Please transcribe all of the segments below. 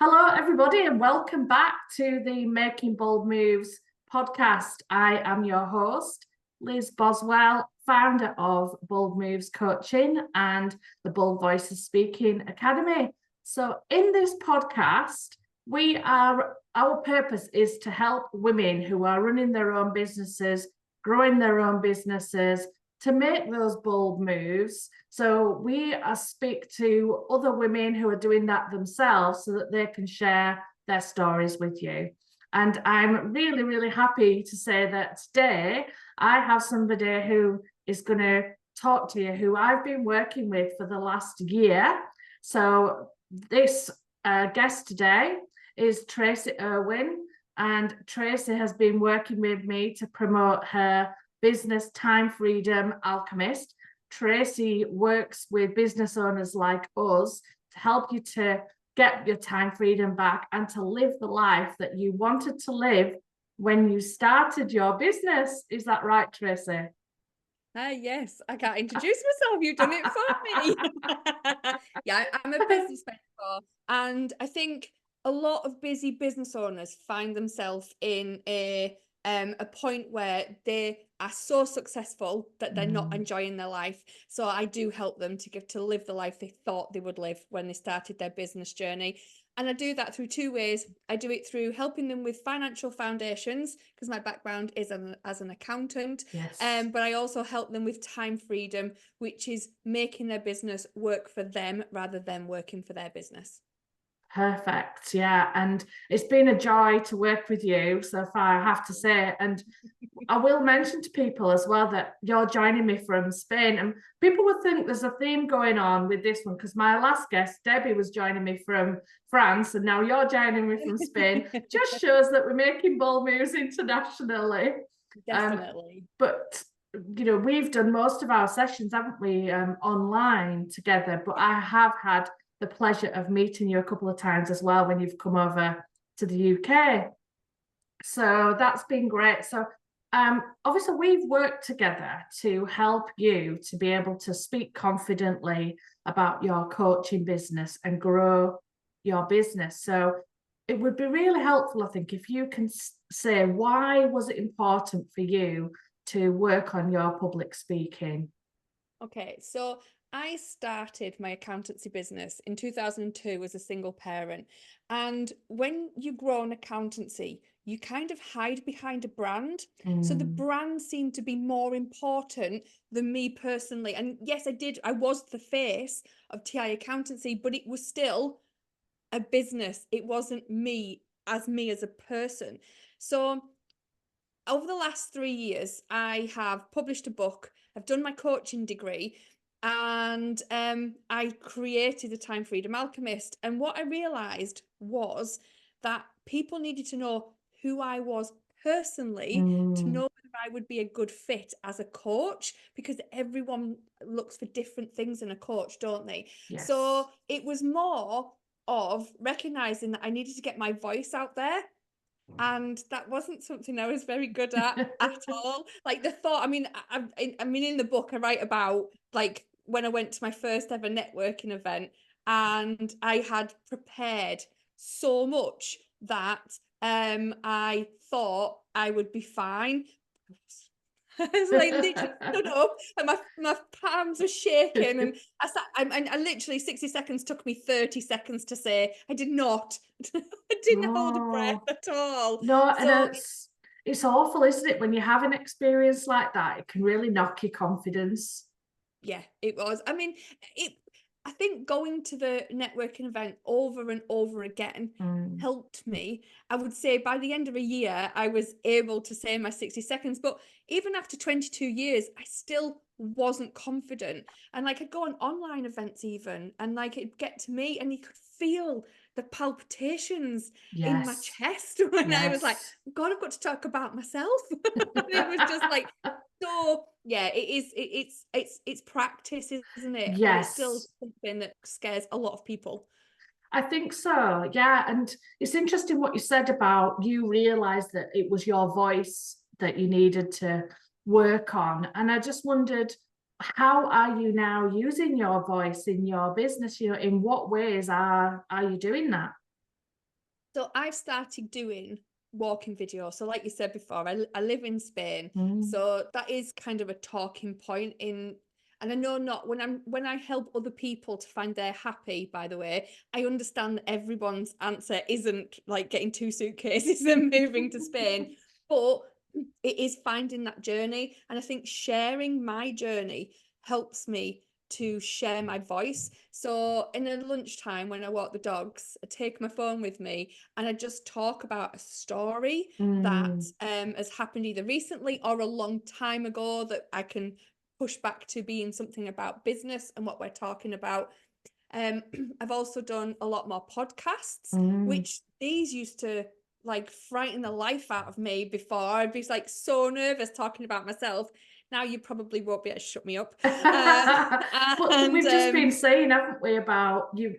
Hello, everybody, and welcome back to the Making Bold Moves podcast. I am your host, Liz Boswell, founder of Bold Moves Coaching and the Bold Voices Speaking Academy. So in this podcast, our purpose is to help women who are running their own businesses, growing their own businesses, to make those bold moves. So we speak to other women who are doing that themselves so that they can share their stories with you. And I'm really, really happy to say that today I have somebody who is going to talk to you who I've been working with for the last year. So this guest today is Tracy Irwin, and Tracy has been working with me to promote her business Time Freedom Alchemist. Tracy works with business owners like us to help you to get your time freedom back and to live the life that you wanted to live when you started your business. Is that right, Tracy? Yes, I can't introduce myself. You've done it for me. Yeah, I'm a business mentor, and I think a lot of busy business owners find themselves in a point where they are so successful that they're not enjoying their life. So I do help them to live the life they thought they would live when they started their business journey. And I do that through two ways. I do it through helping them with financial foundations, because my background is as an accountant. Yes. But I also help them with time freedom, which is making their business work for them rather than working for their business. Perfect. Yeah. And it's been a joy to work with you so far, I have to say. And I will mention to people as well that you're joining me from Spain. And people would think there's a theme going on with this one, because my last guest, Debbie, was joining me from France, and now you're joining me from Spain. Just shows that we're making bold moves internationally. Definitely. But you know, we've done most of our sessions, haven't we, online together. But I have had the pleasure of meeting you a couple of times as well when you've come over to the UK. So that's been great. So obviously we've worked together to help you to be able to speak confidently about your coaching business and grow your business. So it would be really helpful, I think, if you can say, why was it important for you to work on your public speaking? Okay, so I started my accountancy business in 2002 as a single parent. And when you grow an accountancy, you kind of hide behind a brand. So the brand seemed to be more important than me personally. And yes, I was the face of TI Accountancy, but it was still a business. It wasn't me as a person. So over the last 3 years, I have published a book, I've done my coaching degree, and I created the Time Freedom Alchemist. And what I realized was that people needed to know who I was personally to know if I would be a good fit as a coach, because everyone looks for different things in a coach, don't they? Yes. So it was more of recognizing that I needed to get my voice out there. And that wasn't something I was very good at all. Like the thought, I mean, in the book, I write about like when I went to my first ever networking event, and I had prepared so much that I thought I would be fine. So I literally stood up and my palms were shaking, and I literally 60 seconds took me 30 seconds to say I did not. I didn't hold a breath at all. No, So and it's awful, isn't it? When you have an experience like that, it can really knock your confidence. yeah, it was. I mean, I think going to the networking event over and over again helped me. I would say by the end of a year, I was able to say my 60 seconds. But even after 22 years, I still wasn't confident. And like I'd go on online events even, and like it'd get to me and you could feel the palpitations in my chest when I was like, God, I've got to talk about myself. It was just like, so yeah, it's practice, isn't it? But it's still something that scares a lot of people. I think so, yeah. And it's interesting what you said about you realized that it was your voice that you needed to work on. And I just wondered, how are you now using your voice in your business? You know, in what ways are you doing that? So I've started doing walking videos. So like you said before, I live in Spain. So that is kind of a talking point in, and I know not when I help other people to find their happy, by the way, I understand that everyone's answer isn't like getting 2 suitcases and moving to Spain, but it is finding that journey. And I think sharing my journey helps me to share my voice. So in a lunchtime when I walk the dogs, I take my phone with me and I just talk about a story that has happened either recently or a long time ago that I can push back to being something about business and what we're talking about. I've also done a lot more podcasts, which these used to like frighten the life out of me before. I'd be like so nervous talking about myself. Now you probably won't be able to shut me up. But we've just been saying, haven't we, about you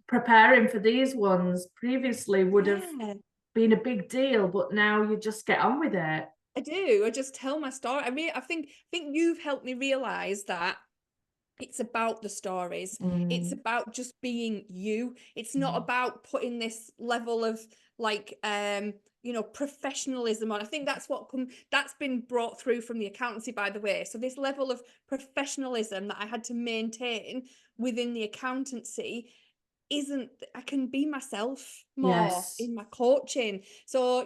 preparing for these ones previously would have been a big deal, but now you just get on with it. I do. I just tell my story. I think you've helped me realize that it's about the stories. It's about just being you. It's not about putting this level of like professionalism on. I think that's been brought through from the accountancy, by the way. So this level of professionalism that I had to maintain within the accountancy isn't, I can be myself more in my coaching. So,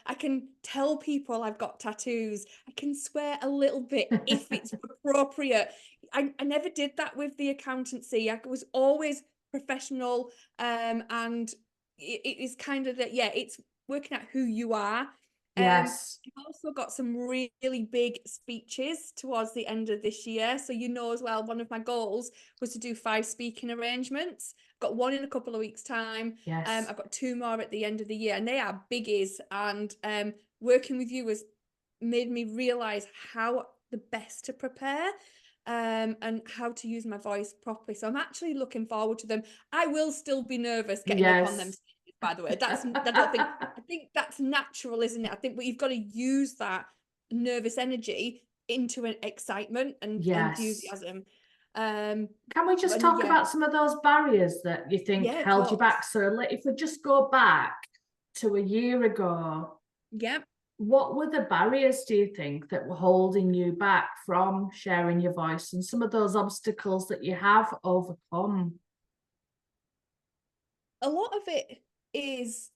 I can tell people I've got tattoos. I can swear a little bit if it's appropriate. I never did that with the accountancy. I was always professional. And it is kind of that, it's working out who you are. I've also got some really big speeches towards the end of this year. So, as well, one of my goals was to do 5 speaking arrangements. Got one in a couple of weeks' time. I've got 2 more at the end of the year, and they are biggies. And working with you has made me realize how the best to prepare and how to use my voice properly. So I'm actually looking forward to them. I will still be nervous getting up on them stages, by the way. I think that's natural, isn't it? I think, but you've got to use that nervous energy into an excitement and enthusiasm. Can we just talk about some of those barriers that you think held you back? So if we just go back to a year ago, what were the barriers, do you think, that were holding you back from sharing your voice, and some of those obstacles that you have overcome? A lot of it is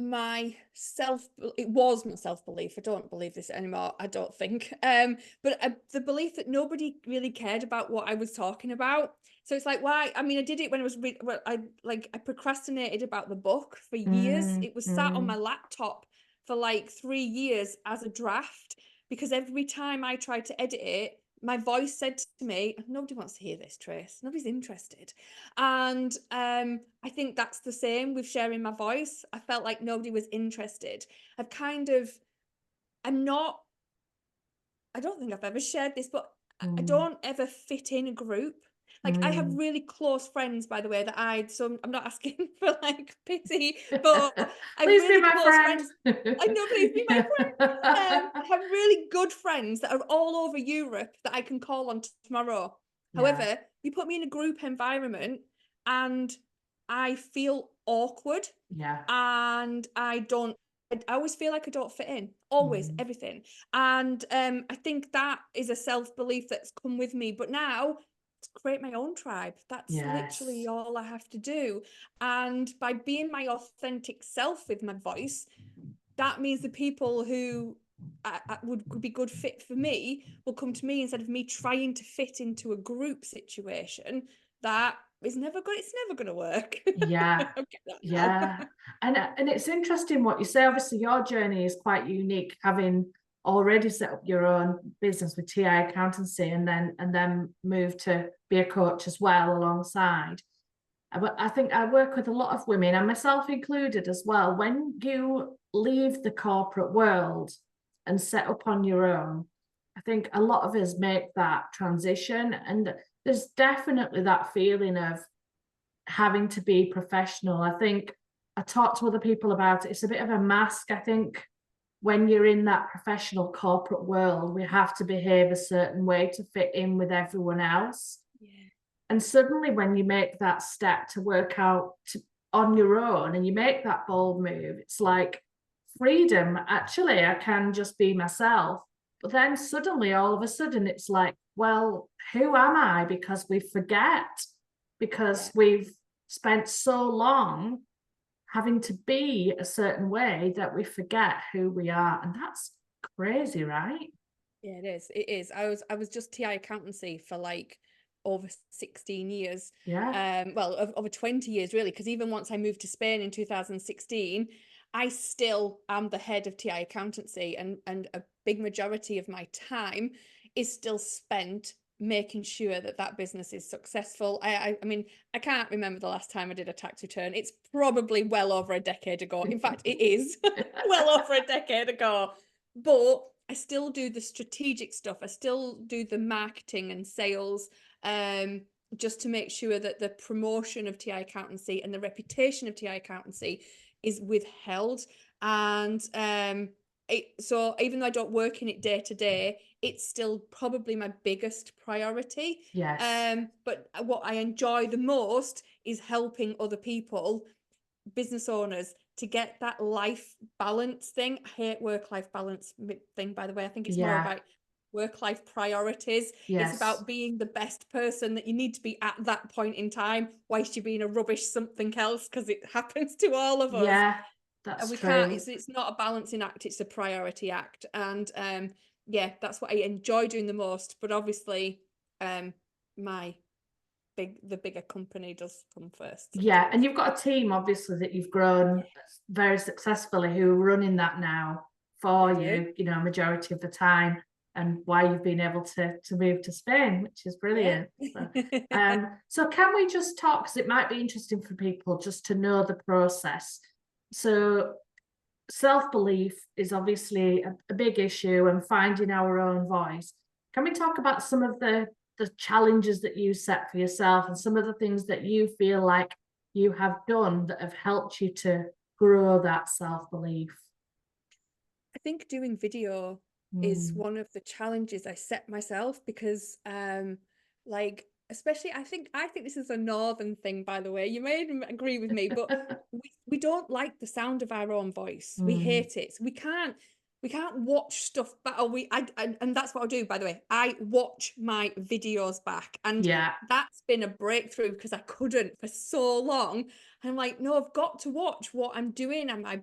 it was my self-belief. I don't believe this anymore, I don't think. But the belief that nobody really cared about what I was talking about. So it's like, why? I mean, I did it when I was I procrastinated about the book for years. It was sat on my laptop for like 3 years as a draft, because every time I tried to edit it, my voice said to me, nobody wants to hear this, Trace. Nobody's interested. And I think that's the same with sharing my voice. I felt like nobody was interested. I don't think I've ever shared this, but I don't ever fit in a group. Like I have really close friends, by the way, so I'm not asking for like pity, but I have really close friends. I know, please be my friend. I have really good friends that are all over Europe that I can call on tomorrow. However, you put me in a group environment and I feel awkward. And I always feel like I don't fit in, always, everything. And I think that is a self-belief that's come with me. But now, to create my own tribe, that's literally all I have to do. And by being my authentic self with my voice, that means the people who could be good fit for me will come to me instead of me trying to fit into a group situation that it's never going to work. And it's interesting what you say. Obviously your journey is quite unique, having already set up your own business with TI accountancy and then moved to be a coach as well alongside. But I think I work with a lot of women, and myself included as well. When you leave the corporate world and set up on your own, I think a lot of us make that transition, and there's definitely that feeling of having to be professional. I think I talk to other people about it. It's a bit of a mask. I think when you're in that professional corporate world, we have to behave a certain way to fit in with everyone else. And suddenly when you make that step to work out, on your own and you make that bold move, it's like freedom. Actually, I can just be myself. But then suddenly, all of a sudden, it's like, well, who am I? Because we forget, because we've spent so long having to be a certain way that we forget who we are. And that's crazy, right? Yeah, it is. It is. I was just TI accountancy for like over 16 years. Yeah. Well, over 20 years really, because even once I moved to Spain in 2016, I still am the head of TI accountancy, and a big majority of my time is still spent making sure that that business is successful. I mean, I can't remember the last time I did a tax return. It's probably well over a decade ago. In fact, it is well over a decade ago. But I still do the strategic stuff. I still do the marketing and sales, just to make sure that the promotion of TI accountancy and the reputation of TI accountancy is withheld. And so even though I don't work in it day to day, it's still probably my biggest priority. Yes. But what I enjoy the most is helping other people, business owners, to get that life balance thing. I hate work-life balance thing, by the way. I think it's more Yeah. about work-life priorities. It's Yes. about being the best person that you need to be at that point in time, whilst you're being a rubbish something else, because it happens to all of us. Yeah, And that's we can't, true. it's not a balancing act, it's a priority act. And yeah, that's what I enjoy doing the most. But obviously, my the bigger company does come first Yeah, sometimes. and you've got a team obviously that you've grown very successfully who are running that now We for do. you, majority of the time, and why you've been able to move to Spain, which is Yeah. brilliant. So can we just talk, because it might be interesting for people just to know the process. So self-belief is obviously a big issue, and finding our own voice. Can we talk about some of the challenges that you set for yourself and some of the things that you feel like you have done that have helped you to grow that self-belief? I think doing video is one of the challenges I set myself, because like, especially I think this is a northern thing, by the way. You may agree with me, but we don't like the sound of our own voice. We hate it. We can't watch stuff back. Or and that's what I do, by the way. I watch my videos back, and Yeah. that's been a breakthrough, because I couldn't for so long. And I'm like, no, I've got to watch what I'm doing. Am I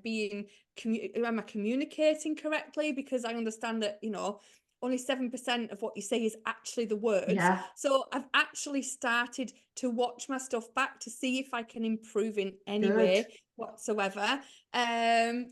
communicating correctly? Because I understand that, only 7% of what you say is actually the words. Yeah. So I've actually started to watch my stuff back to see if I can improve in any Good. way whatsoever. And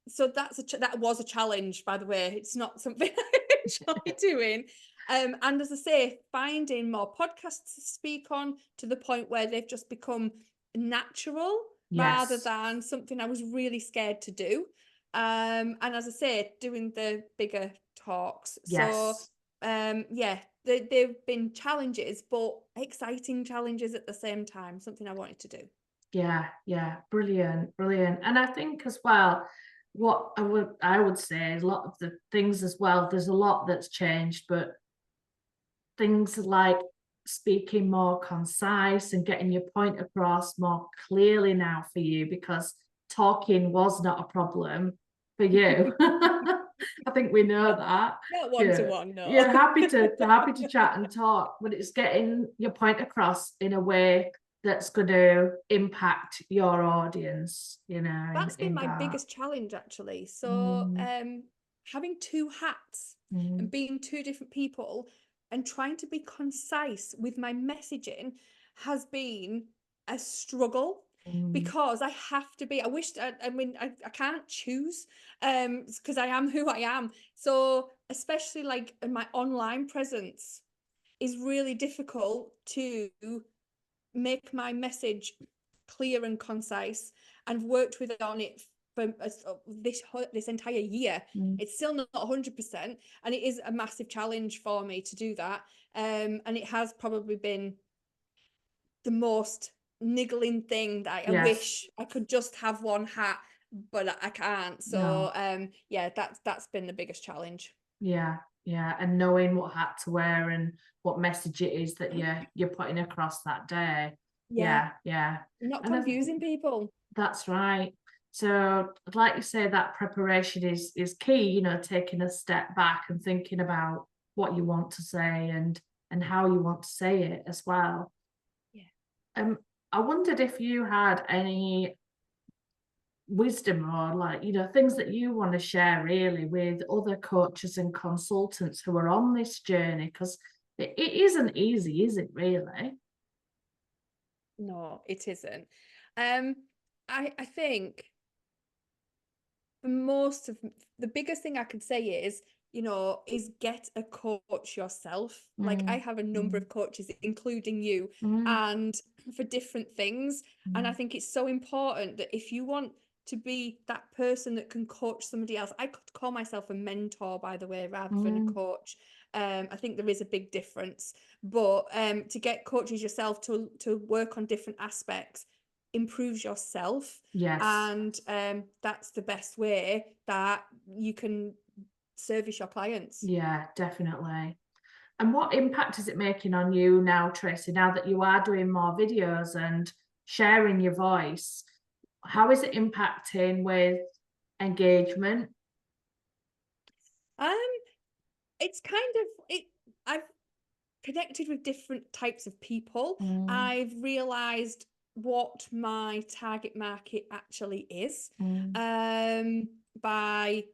so that was a challenge, by the way. It's not something I enjoy doing. And as I say, finding more podcasts to speak on, to the point where they've just become natural rather Yes. than something I was really scared to do. And as I say, doing the bigger talks. So Yes. yeah, they've been challenges, but exciting challenges at the same time, something I wanted to do. Yeah, yeah, brilliant, brilliant. And I think as well, what I would say is a lot of the things as well, there's a lot that's changed, but things like speaking more concise and getting your point across more clearly now for you, because talking was not a problem for you. I think we know that. Not one to Yeah. one, no. You're happy to chat and talk, but it's getting your point across in a way that's going to impact your audience, That's been in my that. biggest challenge, actually. So Mm, having two hats and mm, being two different people and trying to be concise with my messaging has been a struggle, mm. because I have to be. I can't choose, because I am who I am. So especially like in my online presence is really difficult to make my message clear and concise, and worked with on it for this entire year. Mm. It's still not 100%, and it is a massive challenge for me to do that. And it has probably been the most niggling thing that I Yes. wish I could just have one hat, but I can't. So No. yeah, that's been the biggest challenge. Yeah, yeah, and knowing what hat to wear and what message it is that you're putting across that day. Yeah, yeah. Not And confusing people. that's right. So, like you say, that preparation is key, you know, taking a step back and thinking about what you want to say and how you want to say it as well. Yeah. Um, I wondered if you had any wisdom or, like, you know, things that you want to share really with other coaches and consultants who are on this journey, because it isn't easy, is it really? No, it isn't. Um, I think for most of the biggest thing I could say is, is get a coach yourself. Like I Mm, have a number mm, of coaches, including you, mm, and for different things. And I mm, think it's so important that if you want to be that person that can coach somebody else, I could call myself a mentor, by the way, rather than a mm. coach. I think there is a big difference. But to get coaches yourself to work on different aspects improves yourself, Yes. and that's the best way that you can service your clients. Yeah, definitely. And what impact is it making on you now, Tracy, now that you are doing more videos and sharing your voice? How is it impacting with engagement? um it's kind of it I've connected with different types of people. Mm, I've realized what my target market actually is, mm, um by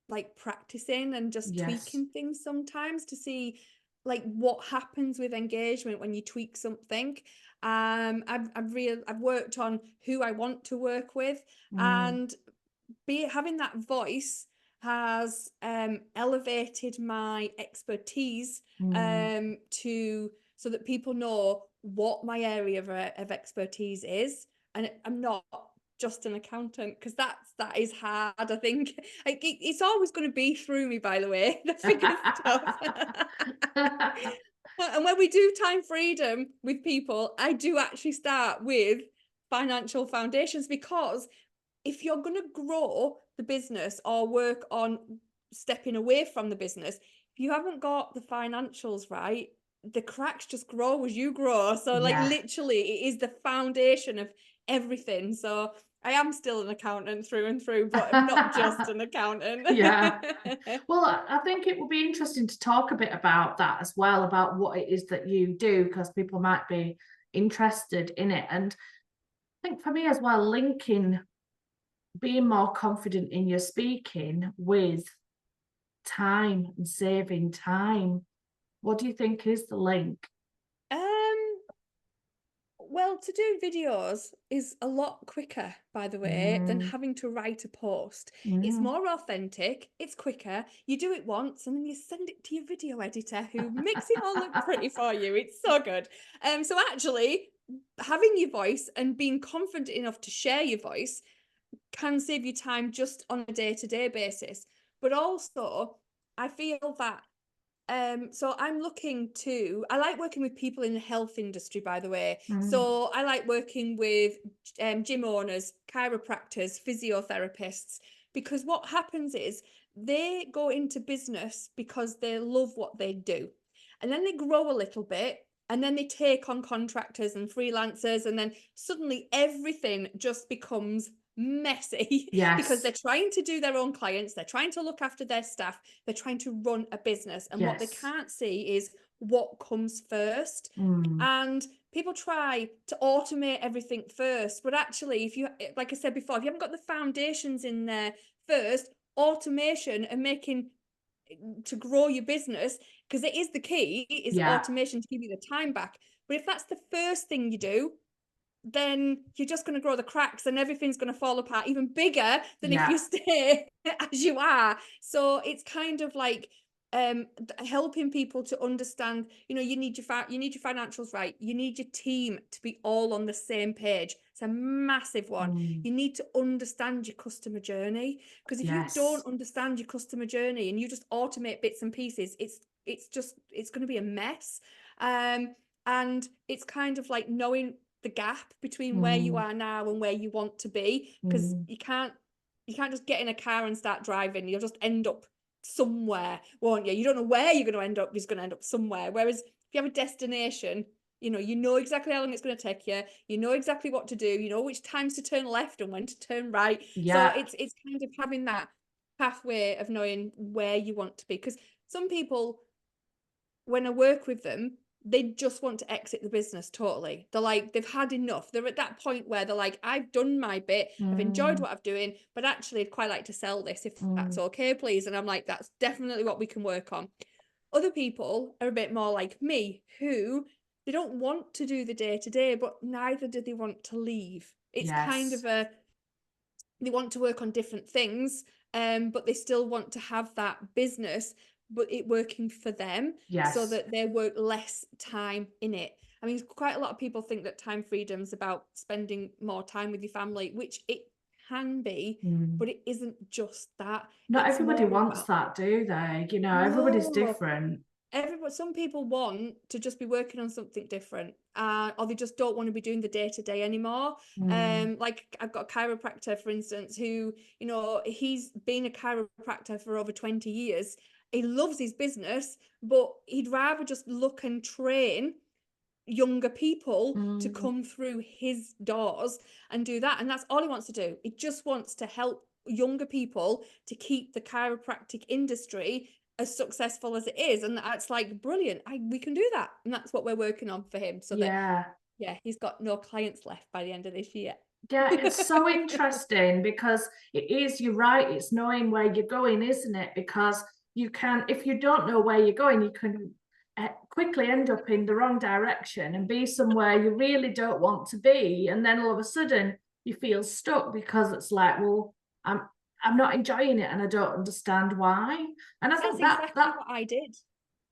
like practicing and just yes. tweaking things sometimes to see like what happens with engagement when you tweak something. I've worked on who I want to work with, Mm, and be having that voice has elevated my expertise, mm, to so that people know what my area of expertise is, and I'm not just an accountant, because that is hard. I think like it's always going to be through me, by the way, the figure stuff. And when we do time freedom with people, I do actually start with financial foundations, because if you're going to grow the business or work on stepping away from the business, if you haven't got the financials right, the cracks just grow as you grow. So, like, Yeah. literally, it is the foundation of everything. So, I am still an accountant through and through, but I'm not just an accountant. Yeah. Well, I think it would be interesting to talk a bit about that as well, about what it is that you do, because people might be interested in it. And I think for me as well, linking being more confident in your speaking with time and saving time. What do you think is the link? um, Well, to do videos is a lot quicker, by the way, than Mm, having to write a post. It's mm. more authentic, it's quicker. You do it once and then you send it to your video editor who makes it all look pretty for you. It's so good. So actually, having your voice and being confident enough to share your voice can save you time just on a day-to-day basis. But also, I feel that so I like working with people in the health industry, by the way. Mm, So I like working with gym owners, chiropractors, physiotherapists, because what happens is they go into business because they love what they do. And then they grow a little bit, and then they take on contractors and freelancers, and then suddenly everything just becomes messy because yes, they're trying to do their own clients, they're trying to look after their staff, they're trying to run a business, and what they yes. can't see is what comes first. Mm, And people try to automate everything first, but actually, if you, like I said before, if you haven't got the foundations in there first, automation and making to grow your business, because it is the key, is yeah, automation to give you the time back. But if that's the first thing you do, then you're just going to grow the cracks and everything's going to fall apart even bigger than if yeah. you stay as you are. So it's kind of like helping people to understand, you need your financials right, you need your team to be all on the same page. It's a massive one. Mm, You need to understand your customer journey, because if you yes. don't understand your customer journey and you just automate bits and pieces, it's going to be a mess. And it's kind of like knowing the gap between where you Mm, are now and where you want to be, because mm, you can't just get in a car and start driving. You'll just end up somewhere, won't you? You don't know where you're going to end up, you're just going to end up somewhere. Whereas if you have a destination, you know exactly how long it's going to take you. You know exactly what to do. You know which times to turn left and when to turn right. So Yeah. it's kind of having that pathway of knowing where you want to be. Because some people, when I work with them, they just want to exit the business totally. They're like, they've had enough. They're at that point where they're like, I've done my bit. I've enjoyed what I'm doing, but actually I'd quite like to sell this if that's okay, please. And I'm like, that's definitely what we can work on. Other people are a bit more like me, who they don't want to do the day to day, but neither do they want to leave. It's kind Yes. of they want to work on different things, but they still want to have that business, but it working for them, so Yes. that they work less time in it. I mean, quite a lot of people think that time freedom is about spending more time with your family, which it can be, but it isn't just that. Not It's everybody more wants about, that, do they? Everybody's no, different. some people want to just be working on something different, or they just don't want to be doing the day-to-day anymore. Like I've got a chiropractor, for instance, who, he's been a chiropractor for over 20 years. He loves his business, but he'd rather just look and train younger people to come through his doors and do that. And that's all he wants to do. He just wants to help younger people to keep the chiropractic industry as successful as it is. And that's like brilliant. We can do that. And that's what we're working on for him, so that, Yeah. yeah, he's got no clients left by the end of this year. Yeah, it's so interesting because you're right, it's knowing where you're going, isn't it? Because you can, if you don't know where you're going, you can quickly end up in the wrong direction and be somewhere you really don't want to be. And then all of a sudden you feel stuck because it's like, well, I'm not enjoying it and I don't understand why. And I That's think exactly what I did,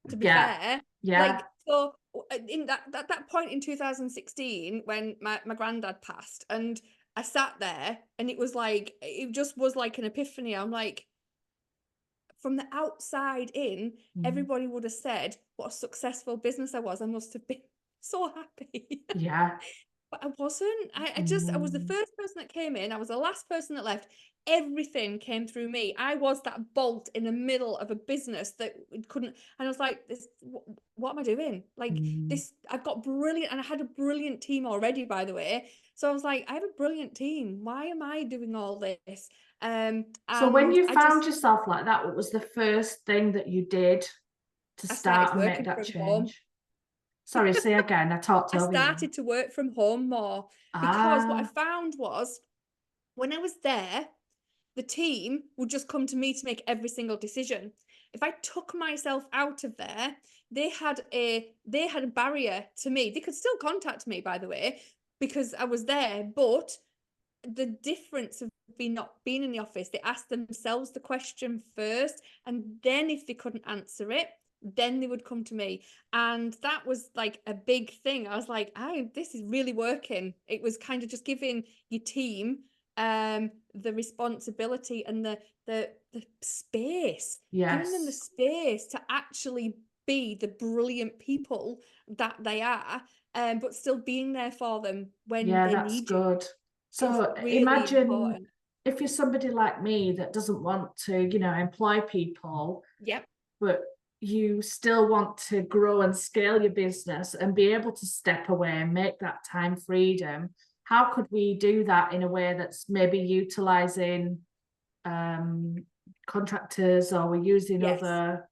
to be yeah, fair. yeah, Like, so in that point in 2016, when my granddad passed, and I sat there, and it just was like an epiphany. I'm like, from the outside in, everybody would have said what a successful business I was. I must have been so happy. yeah. But I wasn't. I was the first person that came in. I was the last person that left. Everything came through me. I was that bolt in the middle of a business that couldn't. And I was like, this, what am I doing? Like this, I've got brilliant, and I had a brilliant team already, by the way. So I was like, I have a brilliant team. Why am I doing all this? So when And you found yourself like that, what was the first thing that you did to I started start and make working that from home. change? Sorry, say again. I talked I over you. started to work from home more, because what I found was, when I was there, the team would just come to me to make every single decision. If I took myself out of there, they had a barrier to me. They could still contact me, by the way, because I was there, but the difference of not being in the office, they asked themselves the question first, and then if they couldn't answer it, then they would come to me. And that was like a big thing. I was like, this is really working. It was kind of just giving your team the responsibility and the space, giving them the Yes. space to actually be the brilliant people that they are, but still being there for them when Yeah, they that's need you. good. It's So really imagine important. if you're somebody like me that doesn't want to, employ people, Yep. but you still want to grow and scale your business and be able to step away and make that time freedom. How could we do that in a way that's maybe utilizing contractors, or we're using Yes. other?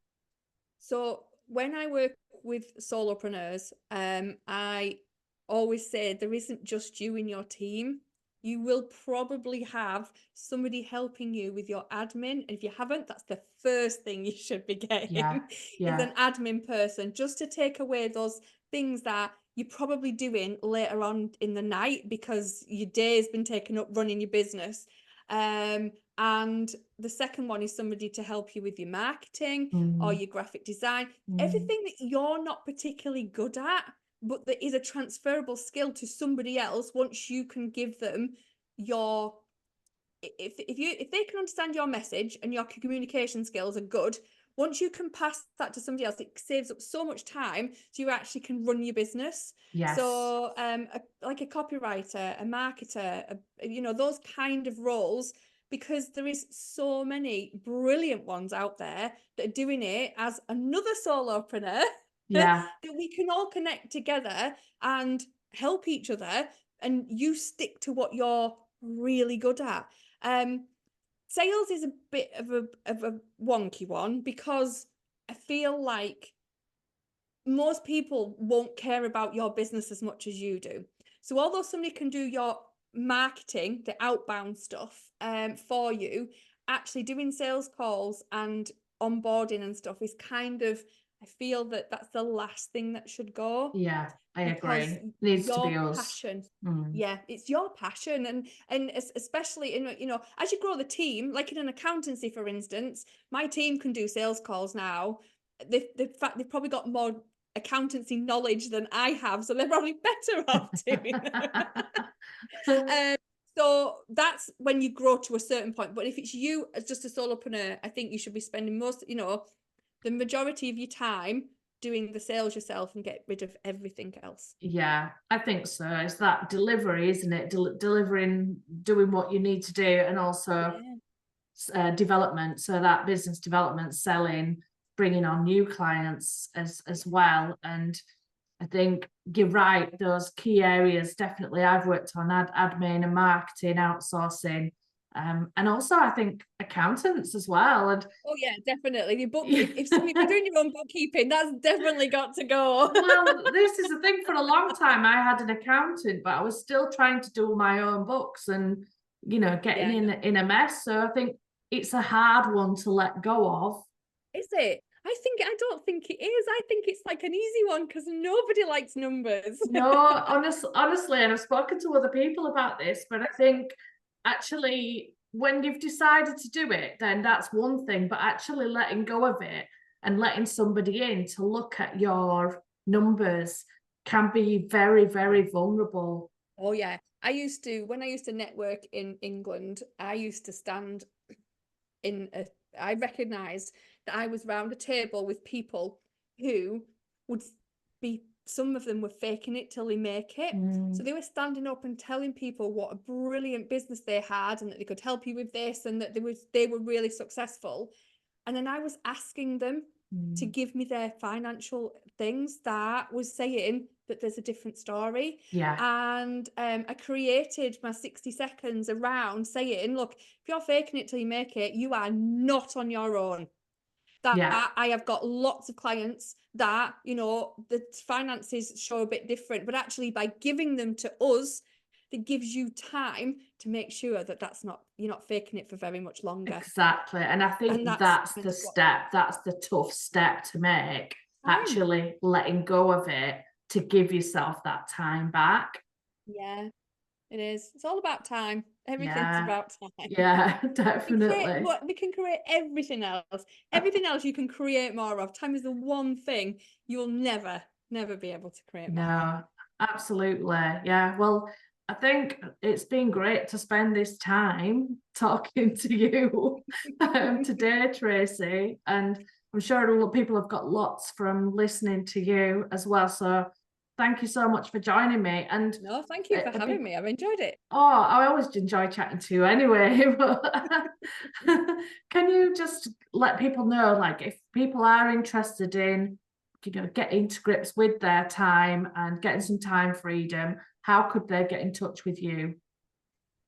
So when I work with solopreneurs, I always say there isn't just you in your team. You will probably have somebody helping you with your admin. And if you haven't, that's the first thing you should be Yeah, getting is yeah. an admin person, just to take away those things that you're probably doing later on in the night because your day has been taken up running your business. And the second one is somebody to help you with your marketing or your graphic design, everything that you're not particularly good at, but that is a transferable skill to somebody else once you can give them your, if they can understand your message and your communication skills are good, once you can pass that to somebody else, it saves up so much time, so you actually can run your business. Yes. So like a copywriter, a marketer, those kind of roles, because there is so many brilliant ones out there that are doing it as another solopreneur. Yeah. that we can all connect together and help each other, and you stick to what you're really good at. Sales is a bit of a wonky one, because I feel like most people won't care about your business as much as you do. So although somebody can do your marketing, the outbound stuff, for you, actually doing sales calls and onboarding and stuff is kind of, I feel that that's the last thing that should go, Yeah, I because agree. Needs to be your us. passion, Mm. yeah, it's your passion. And especially in, as you grow the team, like in an accountancy, for instance, my team can do sales calls now. They've probably got more accountancy knowledge than I have, so they're probably better off doing that. So that's when you grow to a certain point. But if it's you as just a solopreneur, I think you should be spending the majority of your time doing the sales yourself and get rid of everything else. Yeah, I think so. It's that delivery, isn't it? Delivering, doing what you need to do, and also development. So that business development, selling, bringing on new clients as well. And I think you're right. Those key areas, definitely, I've worked on admin and marketing, outsourcing, and also I think accountants as well. And Oh yeah, definitely. If you're doing your own bookkeeping, that's definitely got to go. well, this is the thing. For a long time, I had an accountant, but I was still trying to do my own books and getting Yeah, in a mess. So I think it's a hard one to let go of. is it? I don't think it is. I think it's like an easy one, because nobody likes numbers. No, honestly, and I've spoken to other people about this, but I think actually when you've decided to do it, then that's one thing, but actually letting go of it and letting somebody in to look at your numbers can be very, very vulnerable. Oh yeah. When I used to network in England, I used to stand I recognized that I was round a table with people who would some of them were faking it till they make it. So they were standing up and telling people what a brilliant business they had, and that they could help you with this, and that they were really successful. And then I was asking them to give me their financial things that was saying that there's a different story. Yeah, And I created my 60 seconds around saying, look, if you're faking it till you make it, you are not on your own. That yeah, I have got lots of clients that, the finances show a bit different, but actually by giving them to us, that gives you time to make sure that you're not faking it for very much longer. exactly. And I think And that's that's kind the of what step, that's the tough step to make, time. actually letting go of it to give yourself that time back. Yeah, it is. It's all about time. Everything's Yeah, about time. yeah, definitely. We can create everything else. Everything else you can create more of. Time is the one thing you'll never be able to create more of. No, absolutely. Yeah. Well, I think it's been great to spend this time talking to you today, Tracy. And I'm sure people have got lots from listening to you as well. So thank you so much for joining me. And No, thank you for having me. I've enjoyed it. I always enjoy chatting to you anyway. But can you just let people know, like, if people are interested in, getting to grips with their time and getting some time freedom, how could they get in touch with you?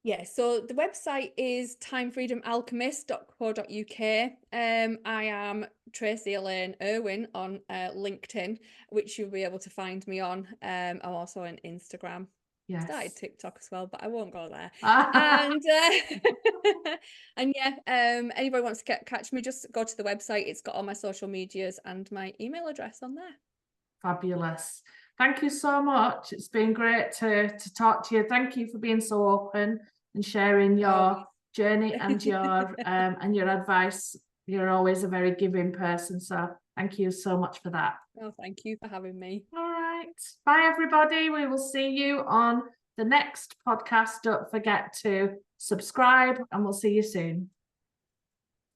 Yeah, so the website is timefreedomalchemist.co.uk. I am Tracy Irwin on LinkedIn, which you'll be able to find me on. I'm also on Instagram. Yes. Started TikTok as well, but I won't go there. Ah. And and yeah, anybody wants to catch me, just go to the website. It's got all my social medias and my email address on there. Fabulous. Thank you so much. It's been great to talk to you. Thank you for being so open and sharing your journey and your advice. You're always a very giving person. So thank you so much for that. Oh, thank you for having me. All right. Bye, everybody. We will see you on the next podcast. Don't forget to subscribe, and we'll see you soon.